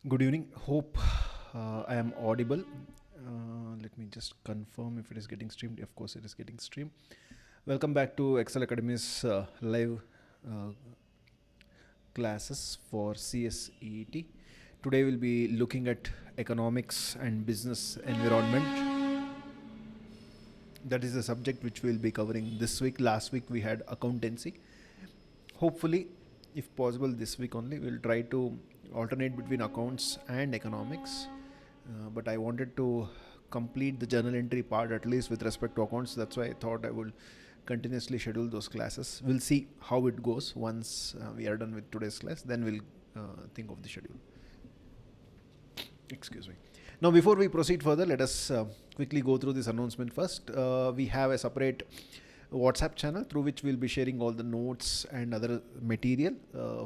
Good evening. Hope I am audible. Let me just confirm if it is getting streamed. Of course, it is getting streamed. Welcome back to Excel Academy's live uh, classes for CSEET. Today we'll be looking at economics and business environment. That is the subject which we'll be covering this week. Last week we had accountancy. Hopefully, if possible, this week only, we'll try to alternate between accounts and economics. But I wanted to complete the journal entry part at least with respect to accounts. That's why I thought I would continuously schedule those classes. We'll see how it goes once we are done with today's class. Then we'll think of the schedule. Excuse me. Now, before we proceed further, let us quickly go through this announcement first. We have a separate WhatsApp channel through which we'll be sharing all the notes and other material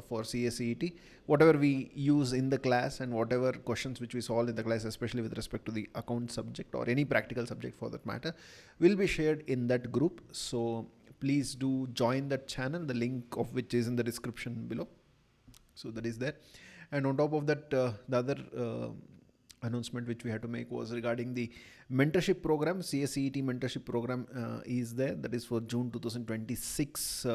for CSEET. Whatever we use in the class and whatever questions which we solve in the class, especially with respect to the account subject or any practical subject for that matter, will be shared in that group. So please do join that channel, the link of which is in the description below. So that is there. And on top of that, the other announcement which we had to make was regarding the mentorship program. CSEET mentorship program is there. That is for June 2026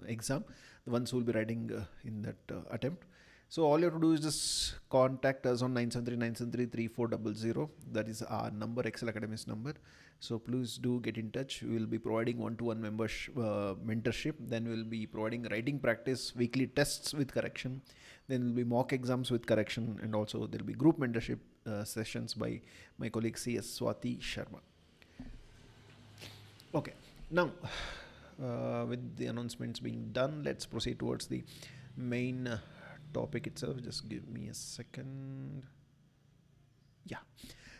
exam. The ones who will be writing in that attempt. So all you have to do is just contact us on 973-973-3400. That is our number, Excel Academy's number. So please do get in touch. We will be providing one-to-one mentorship. Then we will be providing writing practice, weekly tests with correction. Then there will be mock exams with correction, and also there will be group mentorship sessions by my colleague CS Swati Sharma. Okay, now with the announcements being done, let's proceed towards the main topic itself. Just give me a second. Yeah.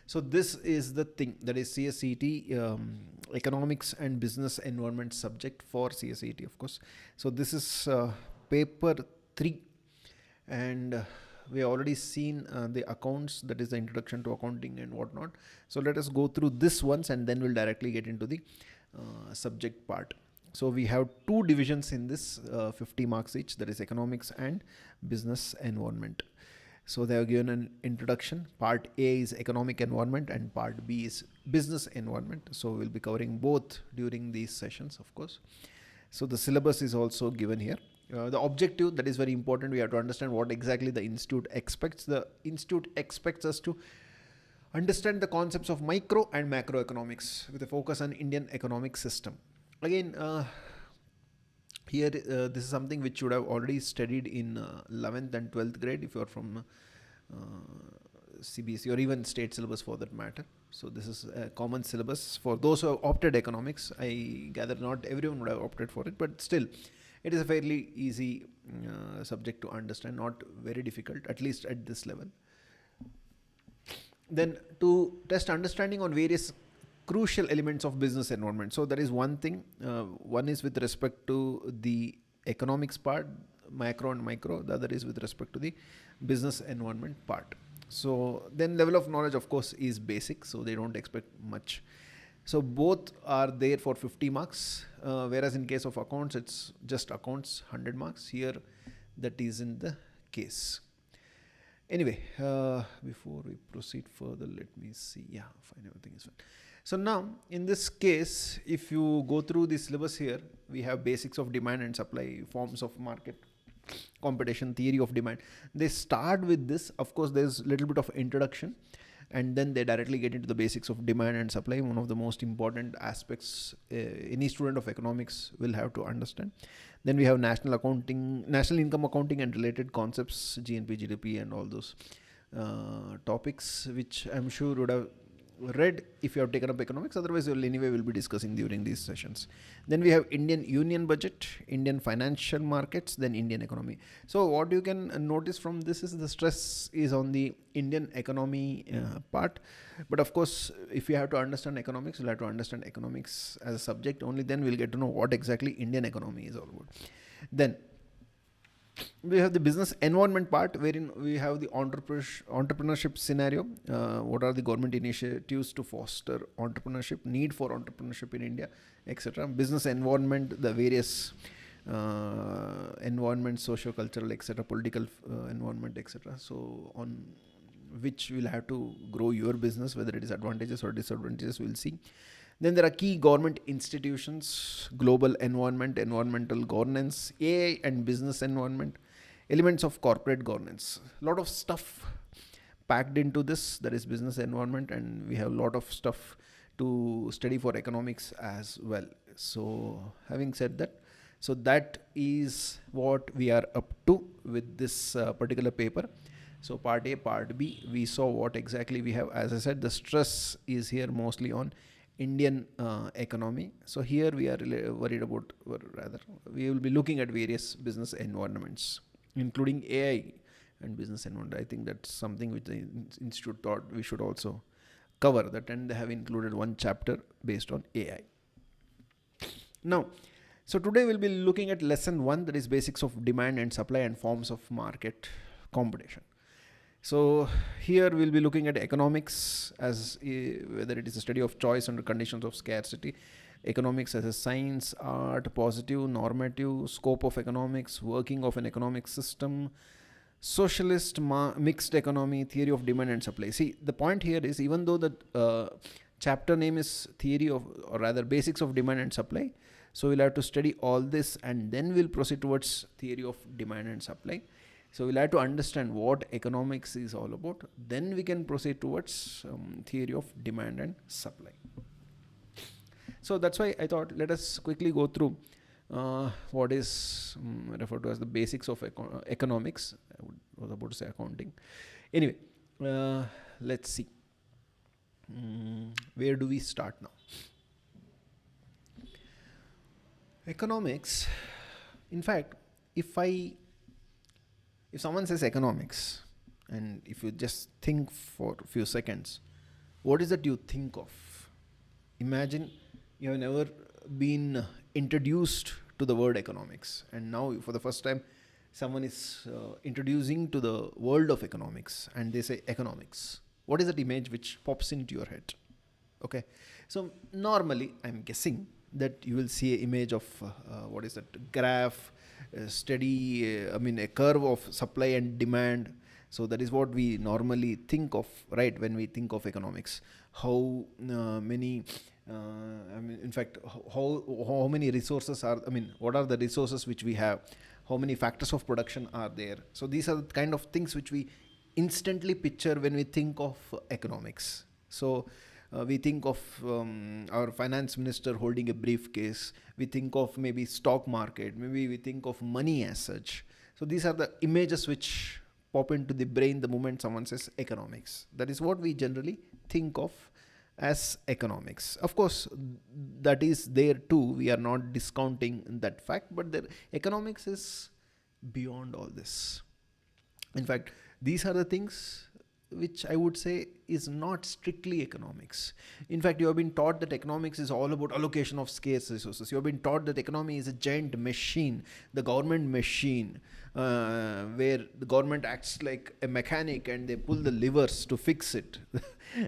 So this is the thing, that is CSEET economics and business environment subject for CSEET, of course. So this is paper 3, and we have already seen the accounts, that is the introduction to accounting and whatnot. So let us go through this once and then we'll directly get into the subject part. So we have two divisions in this, 50 marks each, that is economics and business environment. So they have given an introduction. Part A is economic environment and part B is business environment. So we'll be covering both during these sessions, of course. So the syllabus is also given here. The objective, that is very important. We have to understand what exactly the institute expects. The institute expects us to understand the concepts of micro and macroeconomics with a focus on Indian economic system. Again, here this is something which you would have already studied in 11th and 12th grade if you are from CBSE or even state syllabus for that matter. So this is a common syllabus for those who have opted economics. I gather not everyone would have opted for it, but still it is a fairly easy subject to understand, not very difficult, at least at this level. Then to test understanding on various crucial elements of business environment. So that is one thing. One is with respect to the economics part, macro and micro. The other is with respect to the business environment part. So then level of knowledge, of course, is basic. So they don't expect much. So both are there for 50 marks. Whereas in case of accounts, it's just accounts, 100 marks. Here, that isn't the case. Anyway, before we proceed further, let me see. Yeah, fine, everything is fine. So now, in this case, if you go through the syllabus here, we have basics of demand and supply, forms of market, competition, theory of demand. They start with this. Of course, there's a little bit of introduction, and then they directly get into the basics of demand and supply, one of the most important aspects any student of economics will have to understand. Then we have national accounting, national income accounting and related concepts, GNP, GDP and all those topics, which I'm sure would have read if you have taken up economics. Otherwise, we'll be discussing during these sessions. Then we have Indian Union budget, Indian financial markets, then Indian economy. So what you can notice from this is the stress is on the Indian economy part. But of course, if you have to understand economics, you'll have to understand economics as a subject. Only then we'll get to know what exactly Indian economy is all about. Then we have the business environment part, wherein we have the entrepreneurship scenario. What are the government initiatives to foster entrepreneurship, need for entrepreneurship in India, etc. Business environment, the various environment, socio-cultural, etc., political environment, etc. So on which will have to grow your business, whether it is advantages or disadvantages, we'll see. Then there are key government institutions, global environment, environmental governance, AI and business environment, elements of corporate governance. A lot of stuff packed into this, that is business environment, and we have a lot of stuff to study for economics as well. So having said that, so that is what we are up to with this particular paper. So part A, part B, we saw what exactly we have. As I said, the stress is here mostly on Indian economy. So here we are worried about, or rather, we will be looking at various business environments, including AI and business environment. I think that's something which the institute thought we should also cover that, and they have included one chapter based on AI. Now, so today we'll be looking at lesson 1, that is basics of demand and supply and forms of market competition. So here we'll be looking at economics as whether it is a study of choice under conditions of scarcity, economics as a science, art, positive, normative, scope of economics, working of an economic system, socialist, mixed economy, theory of demand and supply. See, the point here is, even though the chapter name is theory of, or rather basics of demand and supply, so we'll have to study all this and then we'll proceed towards theory of demand and supply. So we'll have to understand what economics is all about. Then we can proceed towards theory of demand and supply. So that's why I thought let us quickly go through what is referred to as the basics of economics. I was about to say accounting. Anyway, let's see. Where do we start now? Economics, in fact, if someone says economics, and if you just think for a few seconds, what is that you think of? Imagine you have never been introduced to the word economics, and now for the first time someone is introducing to the world of economics, and they say economics. What is that image which pops into your head? Okay, so normally I'm guessing that you will see an image of what is that graph, steady, a curve of supply and demand. So that is what we normally think of, right, when we think of economics. How many, in fact, how many resources are, what are the resources which we have? How many factors of production are there? So these are the kind of things which we instantly picture when we think of economics. So we think of our finance minister holding a briefcase. We think of maybe stock market. Maybe we think of money as such. So these are the images which pop into the brain the moment someone says economics. That is what we generally think of as economics. Of course, that is there too. We are not discounting that fact, but economics is beyond all this. In fact, these are the things which I would say is not strictly economics. In fact, you have been taught that economics is all about allocation of scarce resources. You have been taught that economy is a giant machine, the government machine, where the government acts like a mechanic and they pull the levers to fix it.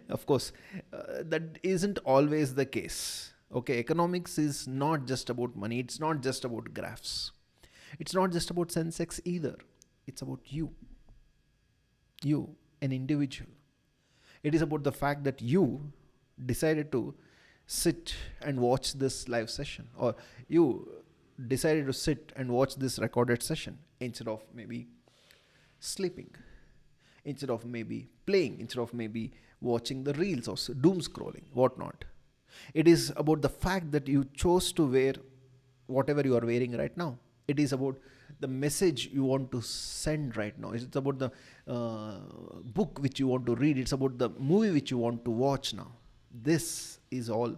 Of course, that isn't always the case. Okay, economics is not just about money. It's not just about graphs. It's not just about Sensex either. It's about you, an individual. It is about the fact that you decided to sit and watch this live session, or you decided to sit and watch this recorded session instead of maybe sleeping, instead of maybe playing, instead of maybe watching the reels or doom scrolling, whatnot. It is about the fact that you chose to wear whatever you are wearing right now. It is about the message you want to send right now. It's about the book which you want to read. It's about the movie which you want to watch now. This is all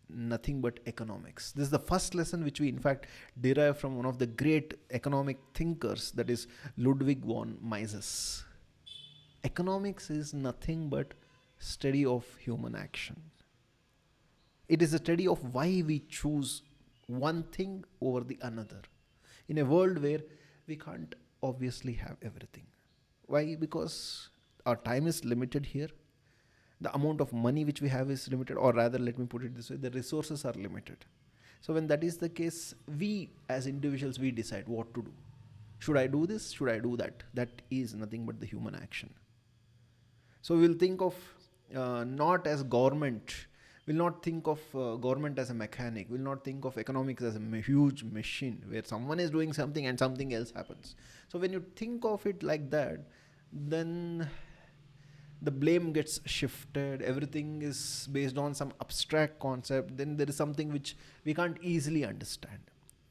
nothing but economics. This is the first lesson which we in fact derive from one of the great economic thinkers, that is Ludwig von Mises. Economics is nothing but study of human action. It is a study of why we choose one thing over the another in a world where we can't obviously have everything. Why? Because our time is limited here. The amount of money which we have is limited, or rather, let me put it this way, the resources are limited. So when that is the case, we as individuals, we decide what to do. Should I do this? Should I do that? That is nothing but the human action. So we'll think of not as government. We'll not think of government as a mechanic. We'll not think of economics as a huge machine where someone is doing something and something else happens. So when you think of it like that, then the blame gets shifted. Everything is based on some abstract concept. Then there is something which we can't easily understand.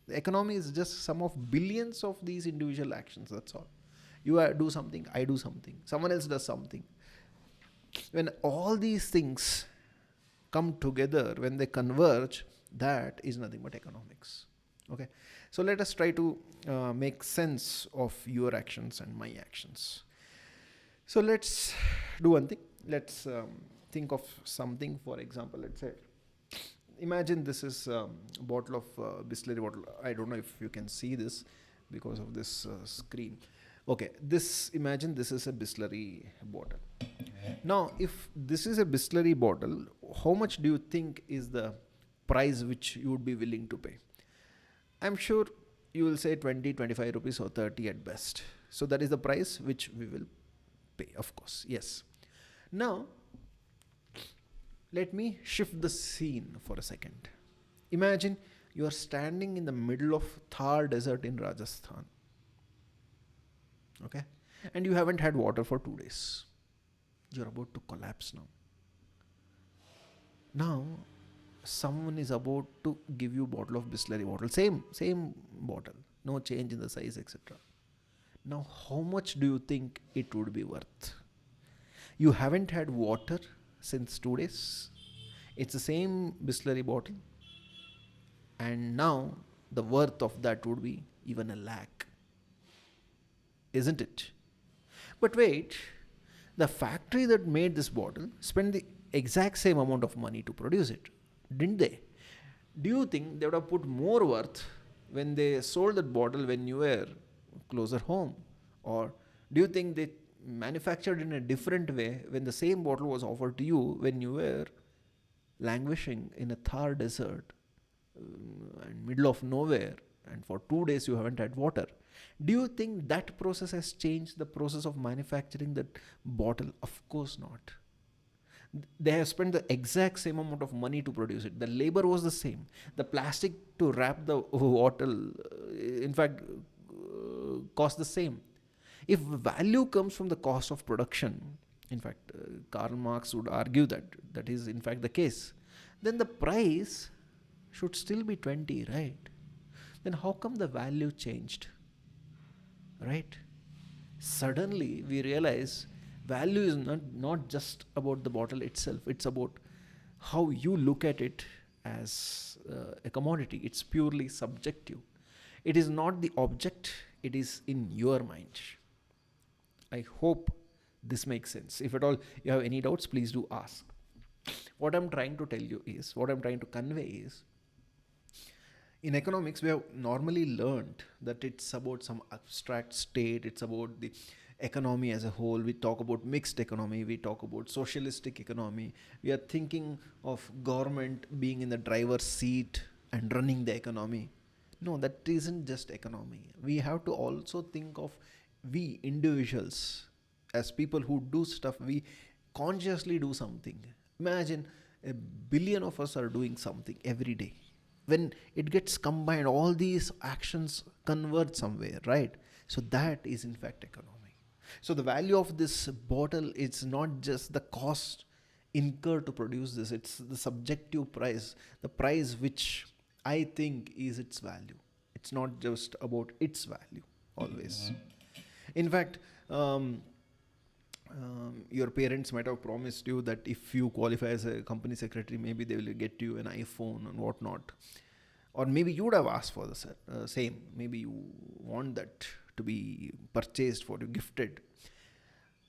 The economy is just sum of billions of these individual actions. That's all. You do something, I do something, someone else does something. When all these things come together, when they converge, that is nothing but economics. Okay, so let us try to make sense of your actions and my actions. So let's do one thing. Let's think of something. For example, let's say, imagine this is a bottle of Bisleri bottle. I don't know if you can see this because of this screen. Okay, imagine this is a Bisleri bottle. Now, if this is a Bisleri bottle, how much do you think is the price which you would be willing to pay? I'm sure you will say 20, 25 rupees or 30 at best. So that is the price which we will pay, of course. Yes. Now, let me shift the scene for a second. Imagine you are standing in the middle of Thar desert in Rajasthan. Okay? And you haven't had water for 2 days. You're about to collapse now. Now, someone is about to give you a bottle of Bisleri water. Same bottle. No change in the size, etc. Now, how much do you think it would be worth? You haven't had water since 2 days. It's the same Bisleri bottle. And now, the worth of that would be even 1 lakh. Isn't it? But wait, the factory that made this bottle spent the exact same amount of money to produce it, didn't they? Do you think they would have put more worth when they sold that bottle when you were closer home? Or do you think they manufactured in a different way when the same bottle was offered to you when you were languishing in a Thar desert and middle of nowhere, and for 2 days you haven't had water? Do you think that process has changed the process of manufacturing that bottle? Of course not. They have spent the exact same amount of money to produce it. The labor was the same. The plastic to wrap the bottle, in fact, cost the same. If value comes from the cost of production, in fact, Karl Marx would argue that that is in fact the case, then the price should still be 20, right? Then how come the value changed? Right? Suddenly we realize value is not just about the bottle itself. It's about how you look at it as a commodity. It's purely subjective. It is not the object. It is in your mind. I hope this makes sense. If at all you have any doubts, please do ask. What I'm trying to tell you is, what I'm trying to convey is, in economics, we have normally learned that it's about some abstract state. It's about the economy as a whole. We talk about mixed economy. We talk about socialistic economy. We are thinking of government being in the driver's seat and running the economy. No, that isn't just economy. We have to also think of we individuals as people who do stuff. We consciously do something. Imagine 1 billion of us are doing something every day. When it gets combined, all these actions converge somewhere, right? So that is in fact economy. So the value of this bottle is not just the cost incurred to produce this. It's the subjective price, the price which I think is its value. It's not just about its value always. In fact, your parents might have promised you that if you qualify as a company secretary, maybe they will get you an iPhone and whatnot. Or maybe you would have asked for the same. Maybe you want that to be purchased for you, gifted.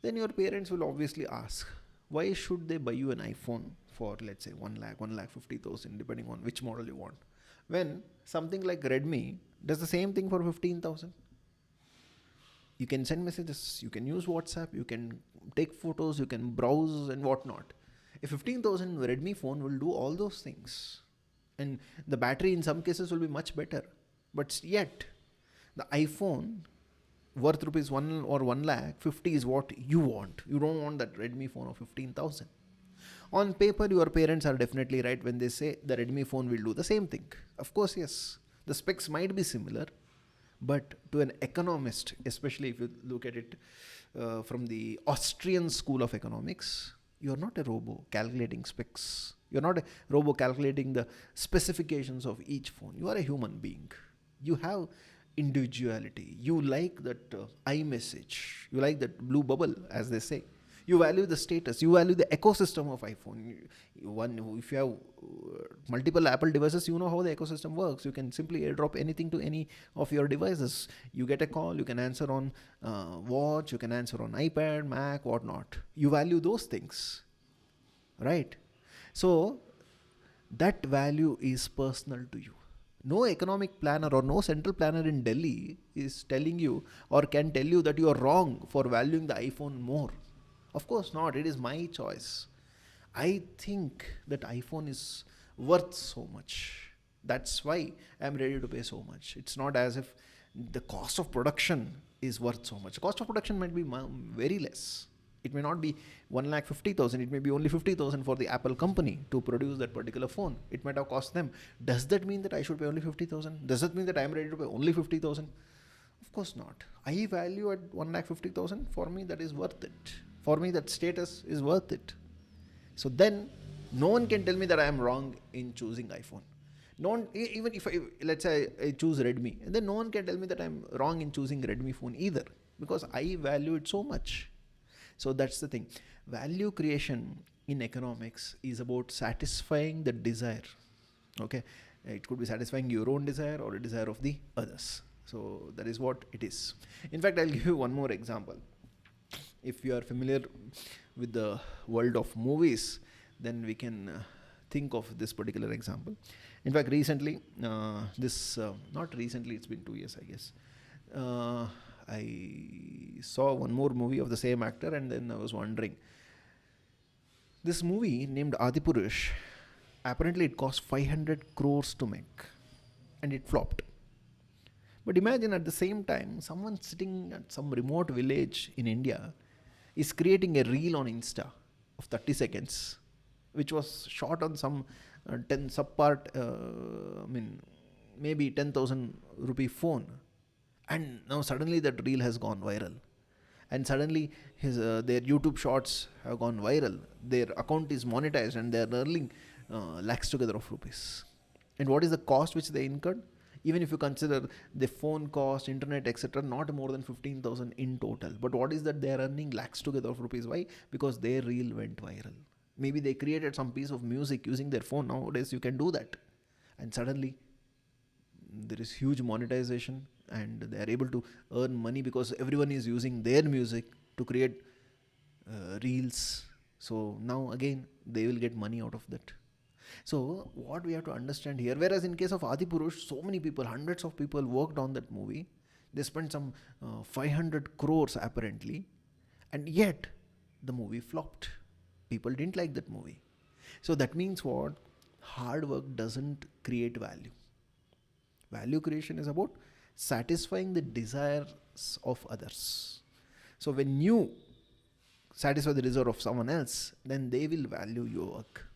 Then your parents will obviously ask, why should they buy you an iPhone for, let's say, 1 lakh, 1,50,000, depending on which model you want, when something like Redmi does the same thing for 15,000? You can send messages, you can use WhatsApp, you can take photos, you can browse and whatnot. A 15,000 Redmi phone will do all those things. And the battery in some cases will be much better. But yet, the iPhone worth rupees 1 or 1 lakh 50 is what you want. You don't want that Redmi phone of 15,000. On paper, your parents are definitely right when they say the Redmi phone will do the same thing. Of course, yes, the specs might be similar, but to an economist, especially if you look at it from the Austrian school of economics, you're not a robo calculating specs. You're not a robo calculating the specifications of each phone. You are a human being. You have individuality. You like that iMessage. You like that blue bubble, as they say. You value the status. You value the ecosystem of iPhone. If you have multiple Apple devices, you know how the ecosystem works. You can simply airdrop anything to any of your devices. You get a call, you can answer on watch, you can answer on iPad, Mac, whatnot. You value those things, right? So that value is personal to you. No economic planner or no central planner in Delhi is telling you or can tell you that you are wrong for valuing the iPhone more. Of course not. It is my choice. I think that iPhone is worth so much. That's why I'm ready to pay so much. It's not as if the cost of production is worth so much. The cost of production might be very less. It may not be 1,50,000. It may be only 50,000 for the Apple company to produce that particular phone. It might have cost them. Does that mean that I should pay only 50,000? Does that mean that I'm ready to pay only 50,000? Of course not. I value at 1,50,000. For me, that is worth it. For me, that status is worth it. So then, no one can tell me that I am wrong in choosing iPhone. No one, even if let's say I choose Redmi, and then no one can tell me that I'm wrong in choosing Redmi phone either, because I value it so much. So that's the thing. Value creation in economics is about satisfying the desire. Okay, it could be satisfying your own desire or a desire of the others. So that is what it is. In fact, I'll give you one more example. If you are familiar with the world of movies, then we can think of this particular example. In fact, recently, not recently, it's been 2 years, I guess. I saw one more movie of the same actor, and then I was wondering. This movie named Adipurush, apparently it cost 500 crores to make, and it flopped. But imagine at the same time, someone sitting at some remote village in India is creating a reel on Insta of 30 seconds, which was shot on some 10 subpart, maybe 10,000 rupee phone. And now suddenly that reel has gone viral. And suddenly their YouTube shorts have gone viral. Their account is monetized and they are earning lakhs together of rupees. And what is the cost which they incurred? Even if you consider the phone cost, internet, etc., not more than 15,000 in total. But what is that they are earning lakhs together of rupees? Why? Because their reel went viral. Maybe they created some piece of music using their phone. Nowadays you can do that. And suddenly there is huge monetization and they are able to earn money because everyone is using their music to create reels. So now again they will get money out of that. So what we have to understand here, whereas in case of Adipurush, so many people, hundreds of people worked on that movie. They spent some 500 crores apparently, and yet the movie flopped. People didn't like that movie. So that means what? Hard work doesn't create value. Value creation is about satisfying the desires of others. So when you satisfy the desire of someone else, then they will value your work.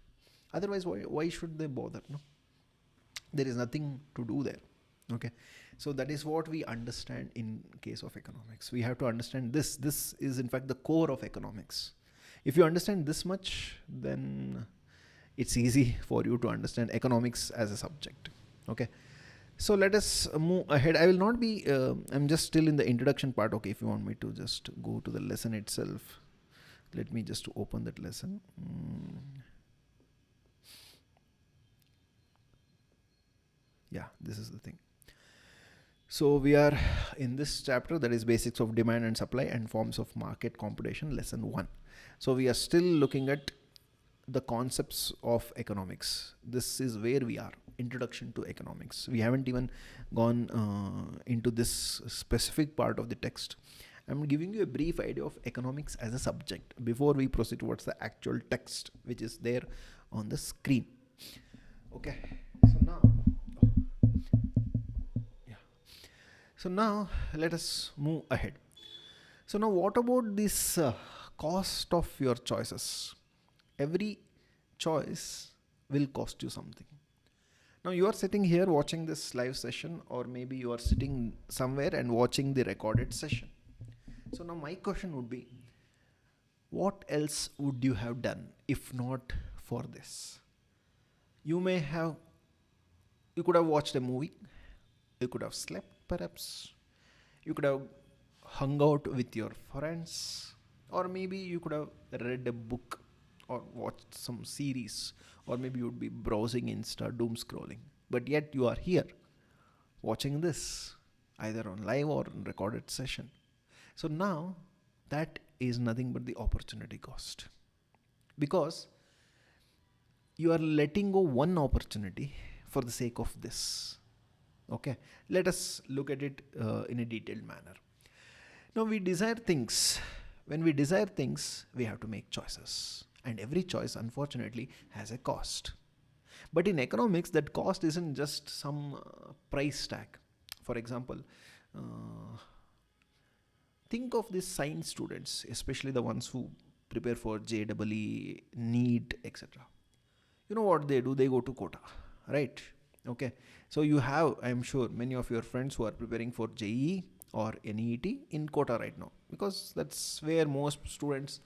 Otherwise, why should they bother? No? There is nothing to do there. Okay. So that is what we understand in case of economics. We have to understand this. This is in fact the core of economics. If you understand this much, then it's easy for you to understand economics as a subject. Okay. So let us move ahead. I will not be, I'm just still in the introduction part. Okay. If you want me to just go to the lesson itself, let me just open that lesson. Yeah, this is the thing. So we are in this chapter, that is basics of demand and supply and forms of market competition, lesson 1. So we are still looking at the concepts of economics. This is where we are, introduction to economics. We haven't even gone into this specific part of the text. I'm giving you a brief idea of economics as a subject before we proceed towards the actual text which is there on the screen. Okay. So now let us move ahead. So now what about this cost of your choices? Every choice will cost you something. Now you are sitting here watching this live session, or maybe you are sitting somewhere and watching the recorded session. So now my question would be, what else would you have done if not for this? You may have, you could have watched a movie, you could have slept perhaps, you could have hung out with your friends, or maybe you could have read a book or watched some series, or maybe you would be browsing Insta, doom scrolling. But yet you are here watching this either on live or on recorded session. So now that is nothing but the opportunity cost, because you are letting go one opportunity for the sake of this. Okay, let us look at it in a detailed manner. Now we desire things. When we desire things, we have to make choices, and every choice unfortunately has a cost. But in economics, that cost isn't just some price tag. For example, uh, think of these science students, especially the ones who prepare for JEE, NEET, etc. You know what they do? They go to quota, right? Okay. So you have, I'm sure, many of your friends who are preparing for JEE or NEET in quota right now, because that's where most students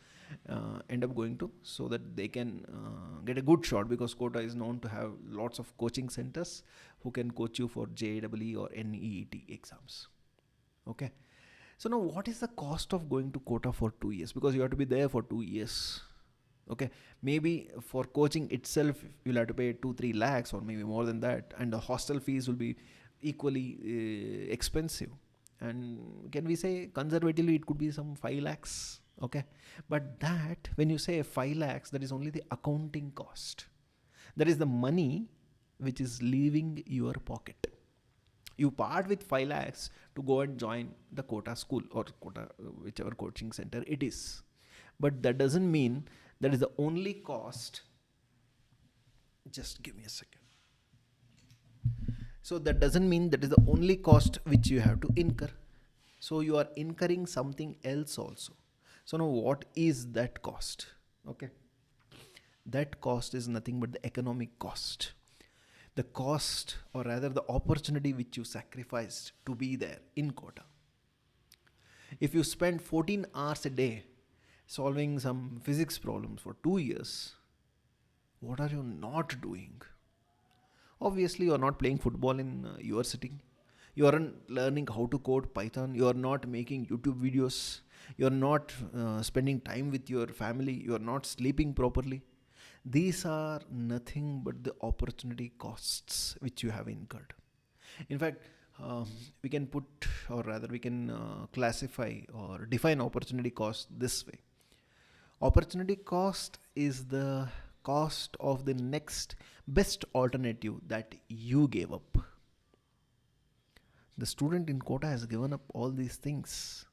end up going to, so that they can get a good shot, because quota is known to have lots of coaching centers who can coach you for JEE or NEET exams. Okay. So now what is the cost of going to quota for 2 years? Because you have to be there for 2 years. Okay, maybe for coaching itself you'll have to pay 2-3 lakhs or maybe more than that, and the hostel fees will be equally expensive, and can we say conservatively it could be some 5 lakhs. Okay, but that, when you say 5 lakhs, that is only the accounting cost. That is the money which is leaving your pocket. You part with 5 lakhs to go and join the quota school or quota whichever coaching center it is, but that doesn't mean that is the only cost. Just give me a second. So that doesn't mean that is the only cost which you have to incur. So you are incurring something else also. So now what is that cost? Okay, that cost is nothing but the economic cost. The cost, or rather the opportunity which you sacrificed to be there in quota. If you spend 14 hours a day solving some physics problems for 2 years, what are you not doing? Obviously, you are not playing football in your city. You aren't learning how to code Python. You are not making YouTube videos. You are not spending time with your family. You are not sleeping properly. These are nothing but the opportunity costs which you have incurred. In fact, we can put, or rather we can classify or define opportunity cost this way. Opportunity cost is the cost of the next best alternative that you gave up. The student in quota has given up all these things.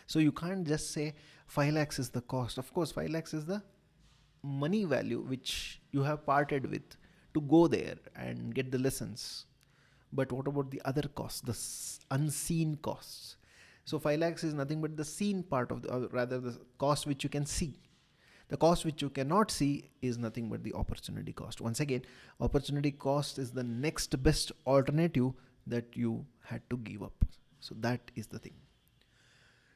So you can't just say 5 lakhs is the cost. Of course, 5 lakhs is the money value which you have parted with to go there and get the lessons. But what about the other costs, the unseen costs? So 5 lakhs is nothing but the seen part of the, or rather the cost which you can see. The cost which you cannot see is nothing but the opportunity cost. Once again, opportunity cost is the next best alternative that you had to give up. So that is the thing.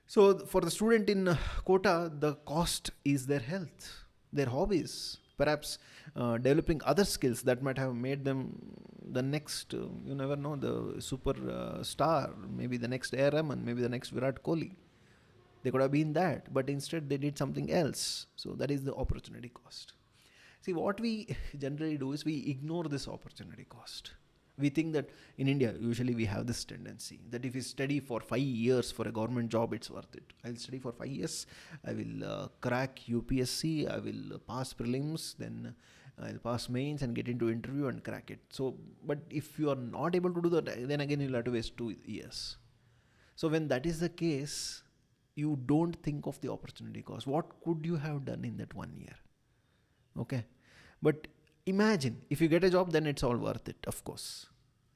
So for the student in quota, the cost is their health, their hobbies, perhaps developing other skills that might have made them the next, you never know, the super star, maybe the next A.R. Rahman, maybe the next Virat Kohli. They could have been that, but instead they did something else. So that is the opportunity cost. See, what we generally do is we ignore this opportunity cost. We think that in India, usually we have this tendency that if you study for 5 years for a government job, it's worth it. I'll study for 5 years, I will crack UPSC, I will pass prelims, then I'll pass mains and get into interview and crack it. So, but if you are not able to do that, then again you'll have to waste 2 years. So when that is the case, you don't think of the opportunity cost. What could you have done in that 1 year? Okay. But imagine if you get a job, then it's all worth it, of course.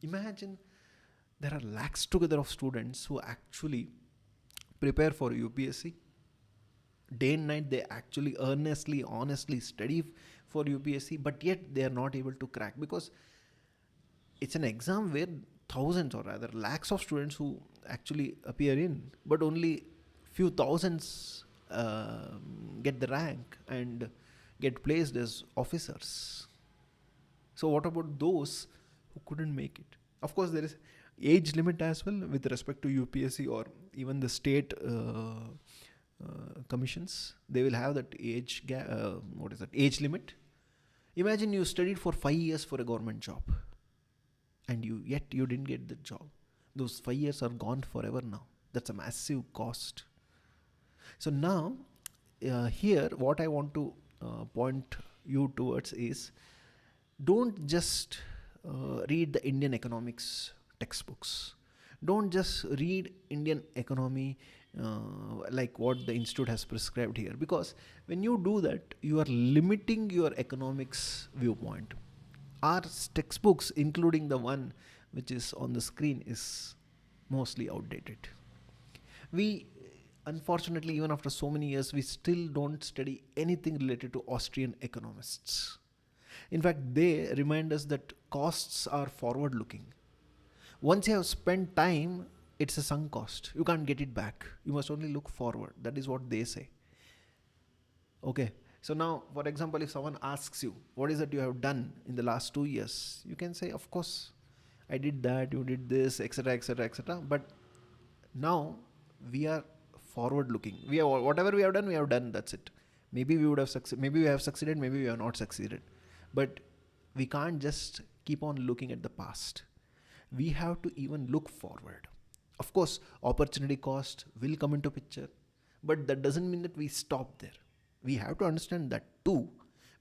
Imagine There are lakhs together of students who actually prepare for UPSC. Day and night they actually earnestly, honestly study for UPSC, but yet they are not able to crack, because it's an exam where thousands, or rather lakhs of students who actually appear in, but only few thousands get the rank and get placed as officers. So what about those who couldn't make it? Of course, there is age limit as well with respect to UPSC or even the state commissions. They will have that what is that age limit? Imagine you studied for 5 years for a government job, and yet you didn't get the job. Those 5 years are gone forever now. That's a massive cost. So now, here, what I want to point you towards is, don't just read the Indian economics textbooks. Don't just read Indian economy like what the institute has prescribed here, because when you do that, you are limiting your economics viewpoint. Our textbooks, including the one which is on the screen, is mostly outdated. We, unfortunately, even after so many years, we still don't study anything related to Austrian economists. In fact, they remind us that costs are forward looking. Once you have spent time, it's a sunk cost. You can't get it back. You must only look forward. That is what they say. Okay. So now, for example, if someone asks you, what is it you have done in the last 2 years? You can say, of course, I did that, you did this, etc., etc., etc. But now we are forward looking. We are, whatever we have done, we have done. That's it. Maybe we would have succeeded. Maybe we have succeeded. Maybe we have not succeeded. But we can't just keep on looking at the past. We have to even look forward. Of course, opportunity cost will come into picture, but that doesn't mean that we stop there. We have to understand that too,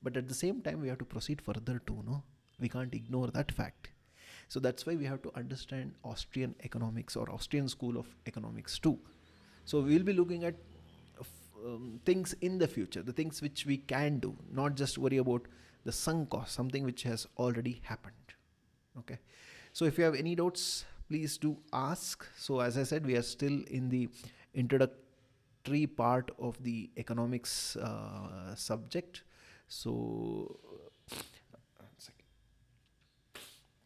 but at the same time, we have to proceed further too. No, we can't ignore that fact. So that's why we have to understand Austrian economics or Austrian school of economics too. So we'll be looking at things in the future, the things which we can do, not just worry about the sunk cost, something which has already happened. Okay. So if you have any doubts, please do ask. So as I said, we are still in the introductory part of the economics subject. So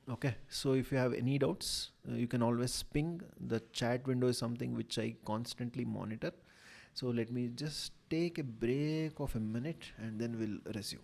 okay, so if you have any doubts, you can always ping. The chat window is something which I constantly monitor. So let me just take a break of a minute and then we'll resume.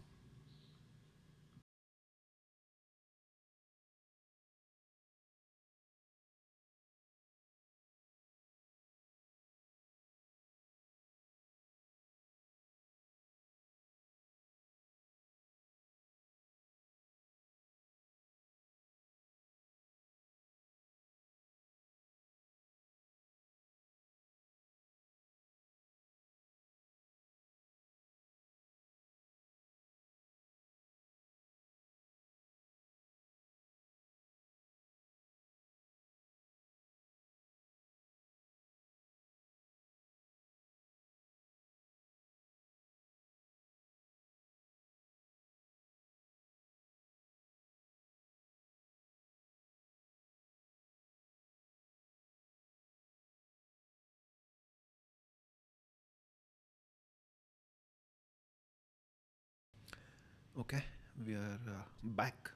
Okay, we are back.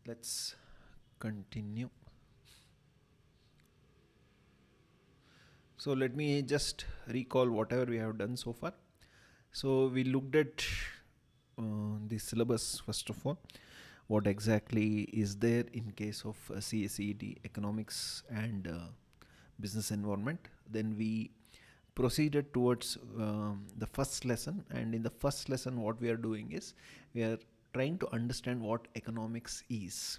Let's continue. So let me just recall whatever we have done so far. So we looked at the syllabus first of all. What exactly is there in case of CSEET economics and business environment? Then we proceeded towards the first lesson, and in the first lesson what we are doing is we are trying to understand what economics is.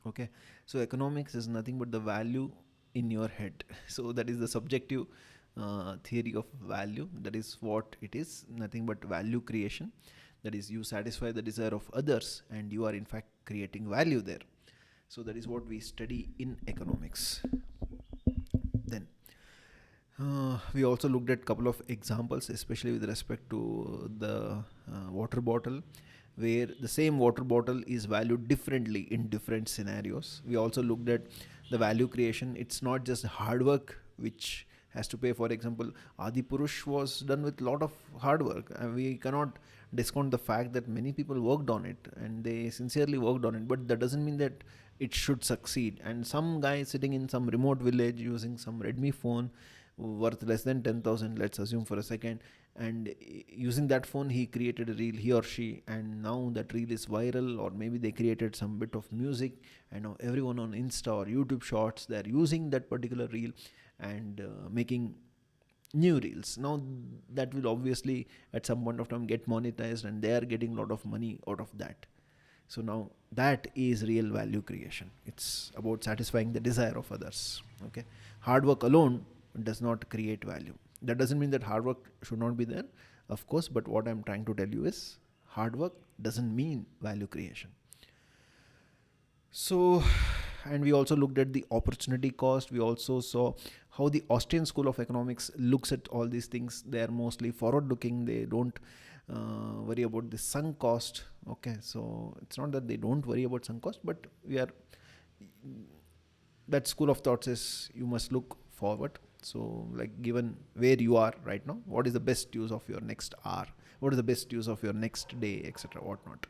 Okay, so economics is nothing but the value in your head. So that is the subjective theory of value. That is what it is, nothing but value creation. That is, you satisfy the desire of others and you are in fact creating value there. So that is what we study in economics. Then we also looked at a couple of examples, especially with respect to the water bottle where the same water bottle is valued differently in different scenarios. We also looked at the value creation. It's not just hard work which has to pay. For example, Adi Purush was done with a lot of hard work, and we cannot discount the fact that many people worked on it and they sincerely worked on it, but that doesn't mean that it should succeed. And some guy sitting in some remote village using some Redmi phone worth less than 10,000, let's assume for a second, and using that phone he created a reel, he or she, and now that reel is viral. Or maybe they created some bit of music and now everyone on Insta or YouTube shorts, they're using that particular reel and making new reels. Now that will obviously at some point of time get monetized, and they are getting a lot of money out of that. So now that is real value creation. It's about satisfying the desire of others. Okay, hard work alone does not create value. That doesn't mean that hard work should not be there, of course, but what I'm trying to tell you is hard work doesn't mean value creation. So, and we also looked at the opportunity cost. We also saw how the Austrian School of Economics looks at all these things. They are mostly forward looking. They don't worry about the sunk cost. Okay, so it's not that they don't worry about sunk cost, but that school of thought says you must look forward. So, like, given where you are right now, what is the best use of your next hour? What is the best use of your next day, etc., whatnot.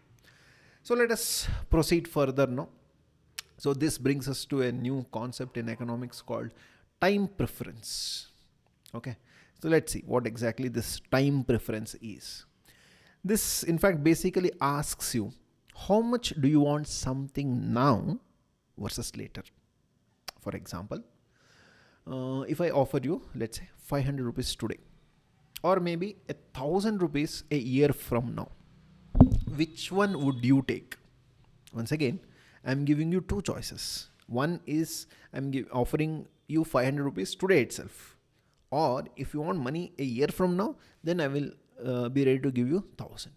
So let us proceed further now. So this brings us to a new concept in economics called time preference. Okay, so let's see what exactly this time preference is. This, in fact, basically asks you, how much do you want something now versus later? For example, if I offer you, let's say, 500 rupees today, or maybe 1,000 rupees a year from now, which one would you take? Once again, I'm giving you two choices. One is I'm offering you 500 rupees today itself, or if you want money a year from now, then I will be ready to give you 1,000.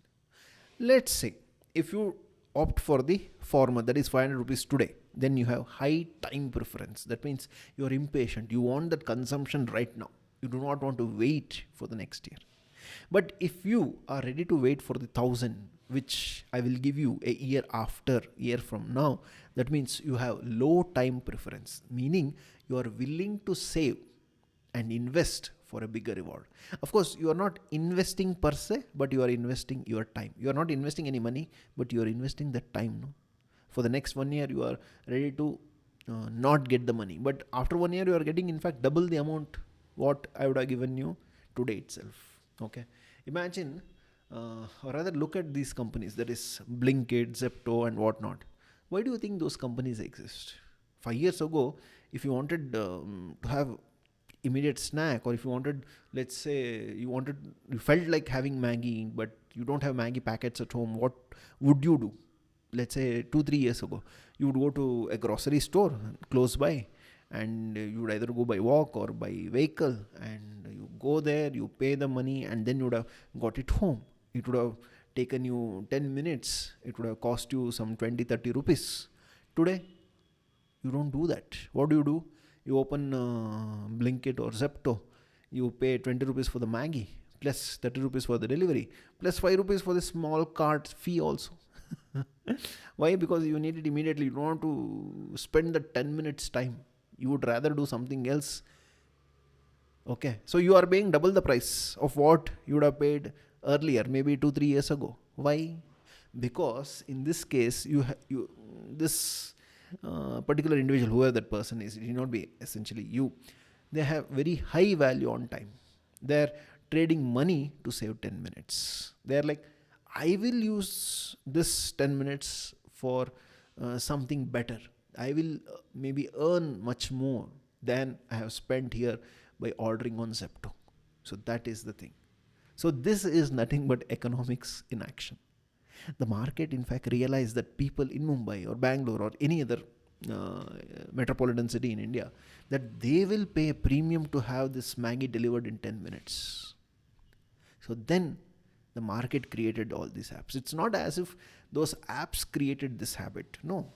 Let's say if you opt for the former, that is 500 rupees today, then you have high time preference. That means you are impatient. You want that consumption right now. You do not want to wait for the next year. But if you are ready to wait for the 1,000, which I will give you a year after, year from now, that means you have low time preference, meaning you are willing to save and invest for a bigger reward. Of course, you are not investing per se, but you are investing your time. You are not investing any money, but you are investing that time. No? For the next 1 year, you are ready to not get the money. But after 1 year, you are getting, in fact, double the amount what I would have given you today itself. Okay. Imagine, or rather look at these companies, that is Blinkit, Zepto and whatnot. Why do you think those companies exist? 5 years ago, if you wanted to have immediate snack, or if you wanted, let's say you felt like having Maggie, but you don't have Maggie packets at home, what would you do? Let's say 2-3 years ago, you would go to a grocery store close by, and you would either go by walk or by vehicle, and you go there, you pay the money, and then you would have got it home. It would have taken you 10 minutes. It would have cost you some 20-30 rupees. Today, you don't do that. What do? You open Blinkit or Zepto. You pay 20 rupees for the Maggi, plus 30 rupees for the delivery, plus 5 rupees for the small cart fee also. Why? Because you need it immediately. You don't want to spend the 10 minutes time. You would rather do something else. Okay. So you are paying double the price of what you would have paid earlier, maybe 2-3 years ago. Why? Because in this case, this particular individual, whoever that person is, it will not be essentially you. They have very high value on time. They're trading money to save 10 minutes. They're like, I will use this 10 minutes for something better. I will maybe earn much more than I have spent here by ordering on Zepto. So that is the thing. So this is nothing but economics in action. The market, in fact, realized that people in Mumbai or Bangalore or any other metropolitan city in India, that they will pay a premium to have this Maggi delivered in 10 minutes. So then the market created all these apps. It's not as if those apps created this habit. No.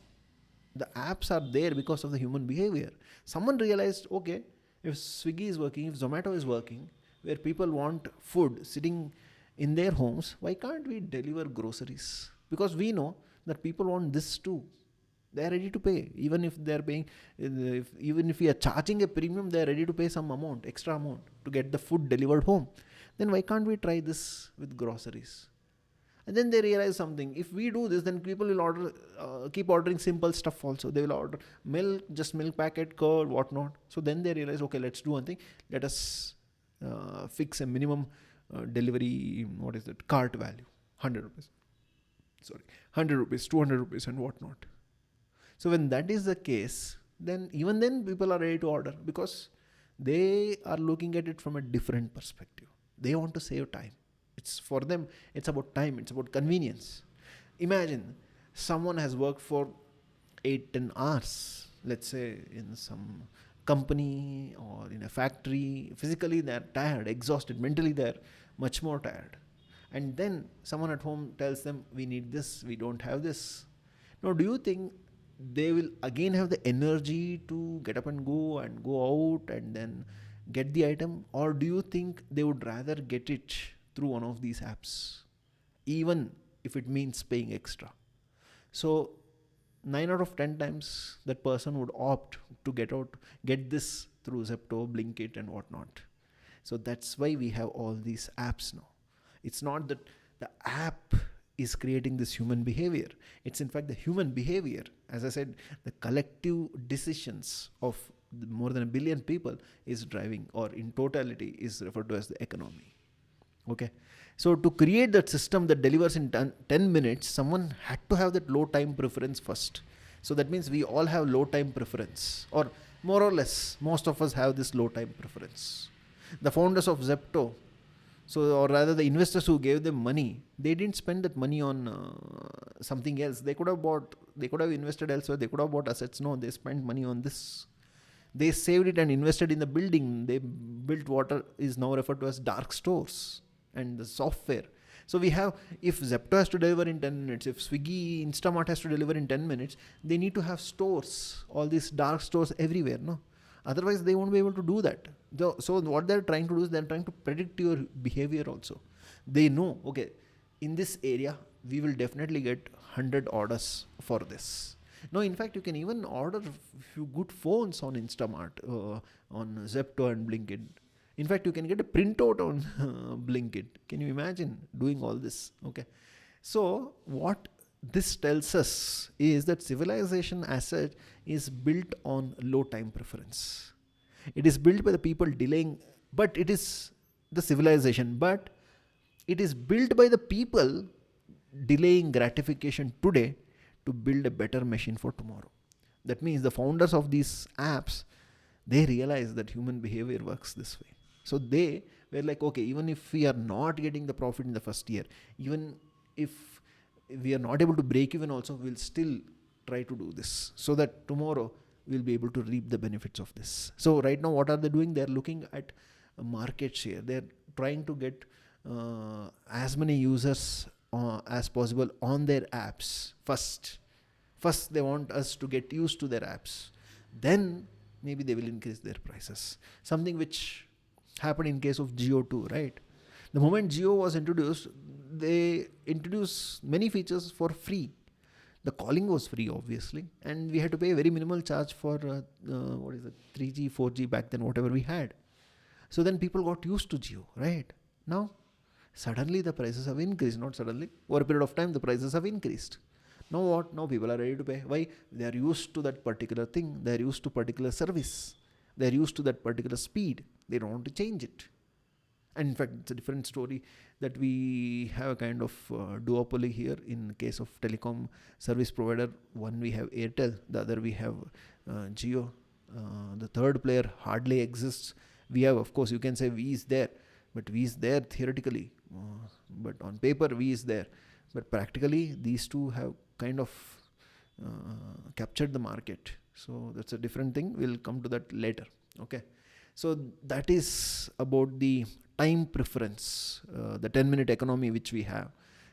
The apps are there because of the human behavior. Someone realized, okay, if Swiggy is working, if Zomato is working, where people want food sitting in their homes, why can't we deliver groceries? because we know that people want this too. They are ready to pay, even if they are paying, even if we are charging a premium, they are ready to pay some amount, extra amount, to get the food delivered home. Then why can't we try this with groceries? And then they realize something. If we do this, then people will keep ordering simple stuff also. They will order milk, just milk packet, curd, whatnot. So then they realize, okay, let's do one thing. Let us fix a minimum delivery, what is it, cart value, 100 rupees. Sorry, 100 rupees, 200 rupees and whatnot. So when that is the case, then even then people are ready to order, because they are looking at it from a different perspective. They want to save time. It's for them, it's about time, it's about convenience. Imagine someone has worked for 8-10 hours, let's say in some company or in a factory. Physically they're tired, exhausted. Mentally they're much more tired. And then someone at home tells them, we need this, we don't have this. Now, do you think they will again have the energy to get up and go out and then get the item? Or do you think they would rather get it through one of these apps, even if it means paying extra? So 9 out of 10 times that person would opt to get this through Zepto, Blinkit and whatnot. So that's why we have all these apps now. It's not that the app is creating this human behavior. It's in fact the human behavior. As I said, the collective decisions of more than 1 billion people is driving, or in totality is referred to as the economy. Okay. So to create that system that delivers in 10 minutes, someone had to have that low time preference first. So that means we all have low time preference, or more or less, most of us have this low time preference. The founders of Zepto, or rather the investors who gave them money, they didn't spend that money on something else. They could have invested elsewhere, they could have bought assets. No, they spent money on this. They saved it and invested in the building. They built what is now referred to as dark stores and the software. So we have, if Zepto has to deliver in 10 minutes, if Swiggy, Instamart has to deliver in 10 minutes, they need to have stores, all these dark stores everywhere, no? Otherwise, they won't be able to do that. So what they're trying to do is they're trying to predict your behavior also. They know, okay, in this area, we will definitely get 100 orders for this. No, in fact, you can even order a few good phones on Instamart, on Zepto and Blinkit. In fact, you can get a printout on Blinkit. Can you imagine doing all this? Okay. So what this tells us is that civilization as such is built on low time preference. It is built by the people delaying, but it is the civilization, but it is built by the people delaying gratification today to build a better machine for tomorrow. That means the founders of these apps, they realize that human behavior works this way. So they were like, okay, even if we are not getting the profit in the first year, even if we are not able to break even also, we'll still try to do this so that tomorrow we'll be able to reap the benefits of this. So right now, what are they doing? They're looking at a market share. They're trying to get as many users as possible on their apps first. First, they want us to get used to their apps. Then maybe they will increase their prices. Something which happened in case of Jio too, right? The moment Jio was introduced, they introduced many features for free. The calling was free, obviously, and we had to pay a very minimal charge for 3G, 4G back then, whatever we had. So then people got used to Jio, right? Now, suddenly the prices have increased. Not suddenly, over a period of time, the prices have increased. Now what? Now people are ready to pay. Why? They are used to that particular thing. They are used to particular service. They are used to that particular speed. They don't want to change it. And in fact, it's a different story that we have a kind of duopoly here in case of telecom service provider. One we have Airtel, the other we have Jio. The third player hardly exists. We have, of course, you can say V is there, but V is there theoretically. But on paper, V is there. But practically, these two have kind of captured the market. So that's a different thing. We'll come to that later. Okay. So that is about the time preference, the 10-minute economy which we have.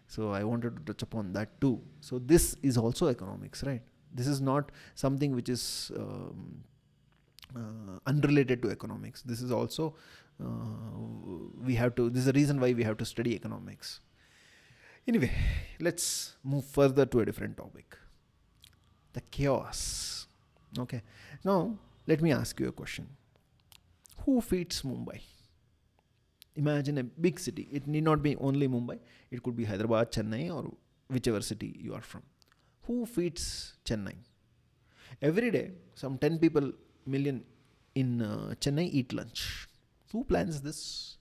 So I wanted to touch upon that too. So this is also economics, right? This is not something which is unrelated to economics. This is also, this is the reason why we have to study economics. Anyway, let's move further to a different topic. The chaos. Okay. Now, let me ask you a question. Who feeds Mumbai? Imagine a big city. It need not be only Mumbai. It could be Hyderabad, Chennai, or whichever city you are from. Who feeds Chennai? Every day, some 10 people million in Chennai eat lunch. Who plans this?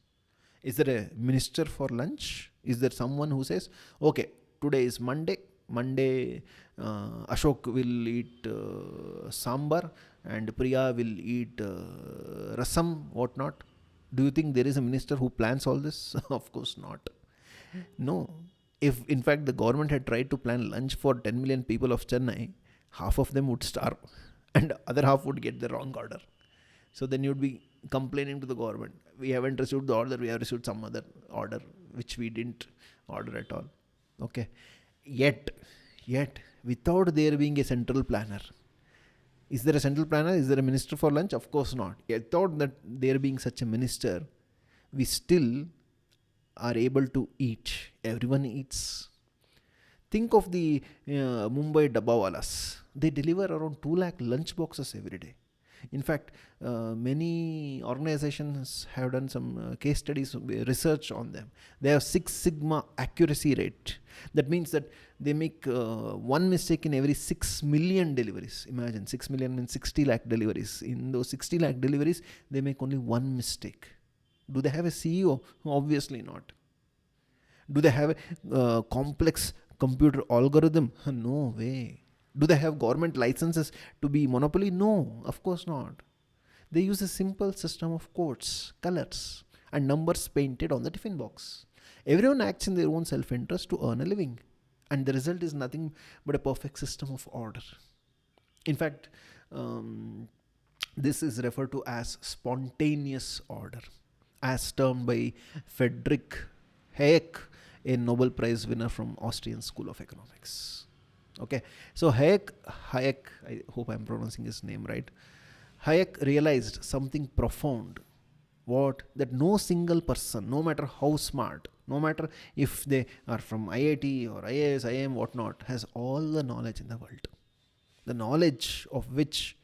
Is there a minister for lunch? Is there someone who says, okay, today is Monday. Monday, Ashok will eat sambar and Priya will eat rasam, whatnot. Do you think there is a minister who plans all this? Of course not. No. If in fact the government had tried to plan lunch for 10 million people of Chennai, half of them would starve and other half would get the wrong order. So then you'd be complaining to the government. We haven't received the order, we have received some other order which we didn't order at all. Okay. Yet, without there being a central planner, is there a central planner? Is there a minister for lunch? Of course not. Without that there being such a minister, we still are able to eat. Everyone eats. Think of the Mumbai Dabbawalas. They deliver around 2 lakh lunch boxes every day. In fact, many organizations have done some case studies, research on them. They have 6 sigma accuracy rate. That means that they make one mistake in every 6 million deliveries. Imagine 6 million means 60 lakh deliveries. In those 60 lakh deliveries, they make only one mistake. Do they have a CEO? Obviously not. Do they have a complex computer algorithm? No way. Do they have government licenses to be monopoly? No, of course not. They use a simple system of codes, colors, and numbers painted on the tiffin box. Everyone acts in their own self-interest to earn a living. And the result is nothing but a perfect system of order. In fact, this is referred to as spontaneous order, as termed by Friedrich Hayek, a Nobel Prize winner from Austrian School of Economics. Okay, so Hayek, I hope I'm pronouncing his name right. Hayek realized something profound. What? That no single person, no matter how smart, no matter if they are from IIT or IAS, IIM, whatnot, has all the knowledge in the world. The knowledge of which,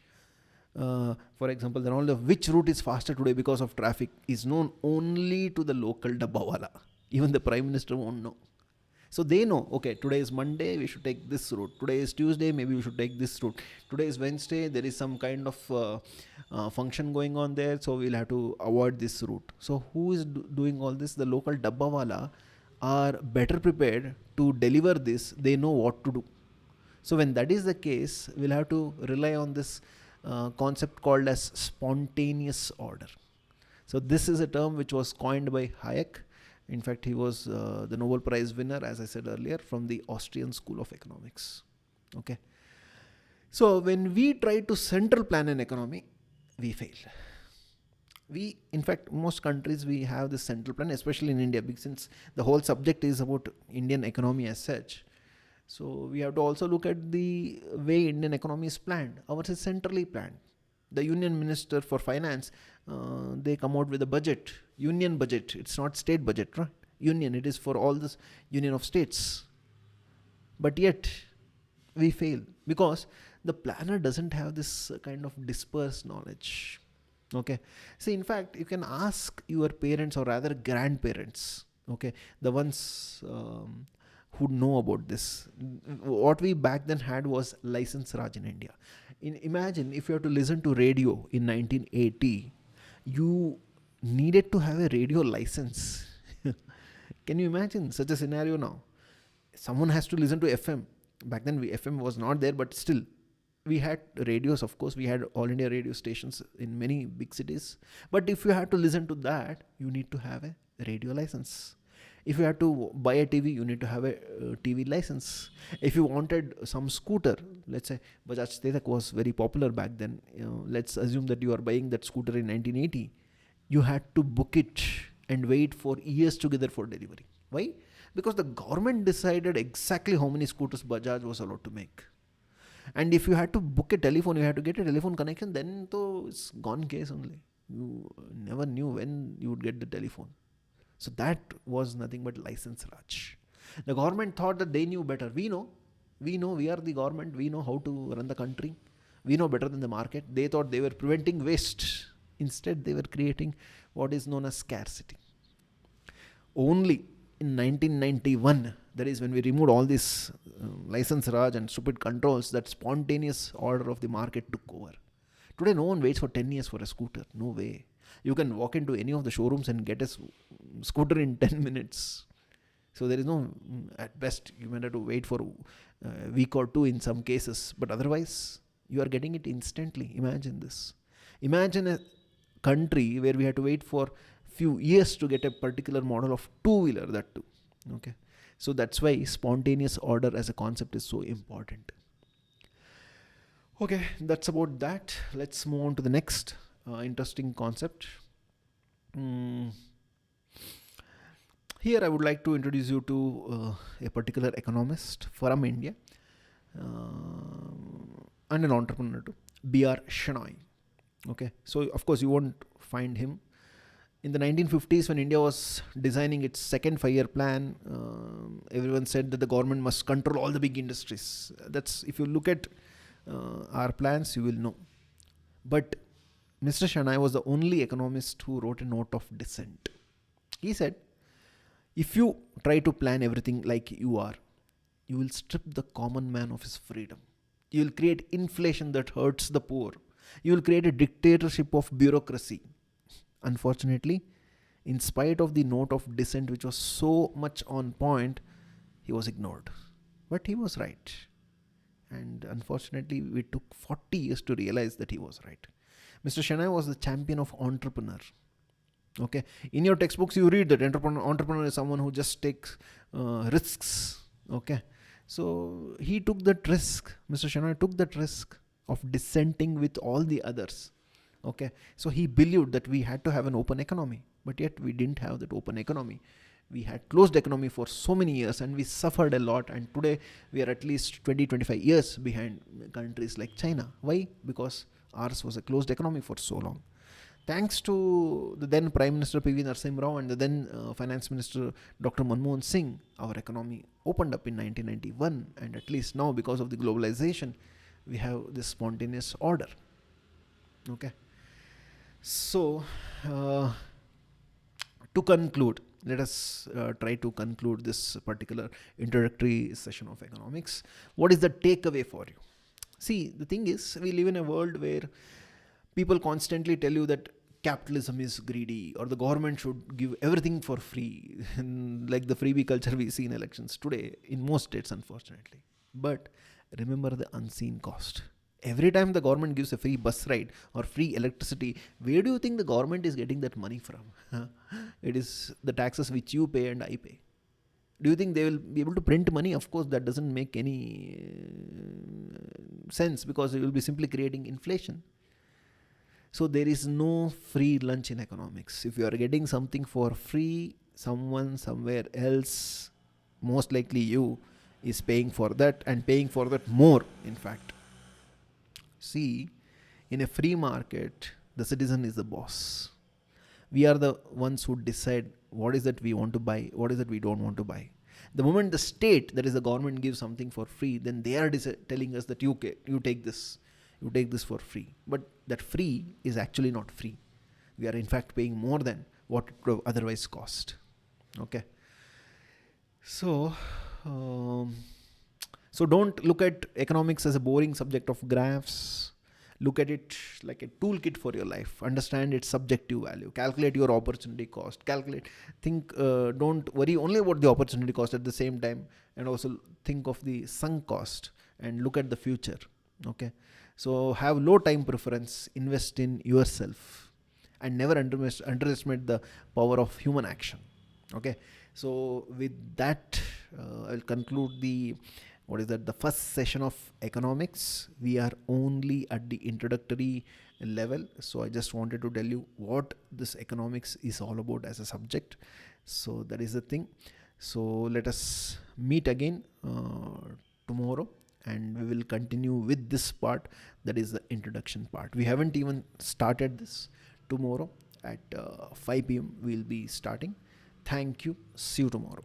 for example, the knowledge of which route is faster today because of traffic is known only to the local dabbawala. Even the Prime Minister won't know. So they know, okay, today is Monday, we should take this route. Today is Tuesday, maybe we should take this route. Today is Wednesday, there is some kind of function going on there, so we'll have to avoid this route. So who is doing all this? The local dabbawala are better prepared to deliver this. They know what to do. So when that is the case, we'll have to rely on this concept called as spontaneous order. So this is a term which was coined by Hayek. In fact, he was the Nobel Prize winner, as I said earlier, from the Austrian School of Economics. Okay. So when we try to central plan an economy, we fail. In fact, most countries, we have this central plan, especially in India, because since the whole subject is about Indian economy as such. So we have to also look at the way Indian economy is planned. Ours is centrally planned. The Union Minister for Finance, they come out with a budget, union budget. It's not state budget, right? Union, it is for all this union of states. But yet, we fail because the planner doesn't have this kind of dispersed knowledge. Okay. See, in fact, you can ask your parents or rather grandparents, okay, the ones who know about this. What we back then had was license Raj in India. Imagine if you have to listen to radio in 1980, you needed to have a radio license. Can you imagine such a scenario now? Someone has to listen to FM. Back then FM was not there, but still we had radios. Of course, we had all India radio stations in many big cities. But if you had to listen to that, you need to have a radio license. If you had to buy a TV, you need to have a TV license. If you wanted some scooter, let's say Bajaj Chetak was very popular back then. Let's assume that you are buying that scooter in 1980. You had to book it and wait for years together for delivery. Why? Because the government decided exactly how many scooters Bajaj was allowed to make. And if you had to book a telephone, you had to get a telephone connection, then it's gone case only. You never knew when you would get the telephone. So that was nothing but license Raj. The government thought that they knew better. We are the government, we know how to run the country, we know better than the market. They thought they were preventing waste. Instead, they were creating what is known as scarcity. Only in 1991, that is when we removed all this license raj and stupid controls, that spontaneous order of the market took over. Today, no one waits for 10 years for a scooter. No way. You can walk into any of the showrooms and get a scooter in 10 minutes. So there is no, at best, you might have to wait for a week or two in some cases. But otherwise, you are getting it instantly. Imagine this. Imagine a country where we had to wait for few years to get a particular model of two-wheeler, that too. Okay. So that's why spontaneous order as a concept is so important. Okay, that's about that. Let's move on to the next interesting concept. Here I would like to introduce you to a particular economist from India and an entrepreneur too, B.R. Shenoy. Okay, so of course you won't find him. In the 1950s, when India was designing its second 5-year plan, everyone said that the government must control all the big industries. That's, if you look at our plans, you will know. But Mr. Shenoy was the only economist who wrote a note of dissent. He said, if you try to plan everything like you are, you will strip the common man of his freedom. You will create inflation that hurts the poor. You will create a dictatorship of bureaucracy. Unfortunately, in spite of the note of dissent, which was so much on point, he was ignored. But he was right. And unfortunately, we took 40 years to realize that he was right. Mr. Shenoy was the champion of entrepreneur. Okay, in your textbooks you read that entrepreneur is someone who just takes risks. Okay, so he took that risk. Mr. Shenoy took that risk of dissenting with all the others. Okay, so he believed that we had to have an open economy, but yet we didn't have that open economy. We had closed economy for so many years and we suffered a lot, and today we are at least 20-25 years behind countries like China. Why? Because ours was a closed economy for so long. Thanks to the then Prime Minister P.V. Narasimha Rao and the then Finance Minister Dr. Manmohan Singh, our economy opened up in 1991, and at least now, because of the globalization, we have this spontaneous order. Okay. So, to conclude, let us try to conclude this particular introductory session of economics. What is the takeaway for you? See, the thing is, we live in a world where people constantly tell you that capitalism is greedy or the government should give everything for free, like the freebie culture we see in elections today in most states, unfortunately. But remember the unseen cost. Every time the government gives a free bus ride or free electricity, where do you think the government is getting that money from? It is the taxes which you pay and I pay. Do you think they will be able to print money? Of course, that doesn't make any sense, because it will be simply creating inflation. So there is no free lunch in economics. If you are getting something for free, someone somewhere else, most likely you, is paying for that, and paying for that more, in fact. See, in a free market, the citizen is the boss. We are the ones who decide what is that we want to buy, what is that we don't want to buy. The moment the state, that is the government, gives something for free, then they are telling us that you take this for free. But that free is actually not free. We are in fact paying more than what it would otherwise cost. Okay. So don't look at economics as a boring subject of graphs. Look at it like a toolkit for your life. Understand its subjective value. Calculate your opportunity cost. Don't worry only about the opportunity cost at the same time, and also think of the sunk cost and look at the future. Okay. So have low time preference, invest in yourself, and never underestimate the power of human action. Okay. So with that, I'll conclude the first session of economics. We are only at the introductory level. So I just wanted to tell you what this economics is all about as a subject. So that is the thing. So let us meet again tomorrow, and we will continue with this part, that is the introduction part. We haven't even started this. Tomorrow at 5 p.m. we'll be starting. Thank you. See you tomorrow.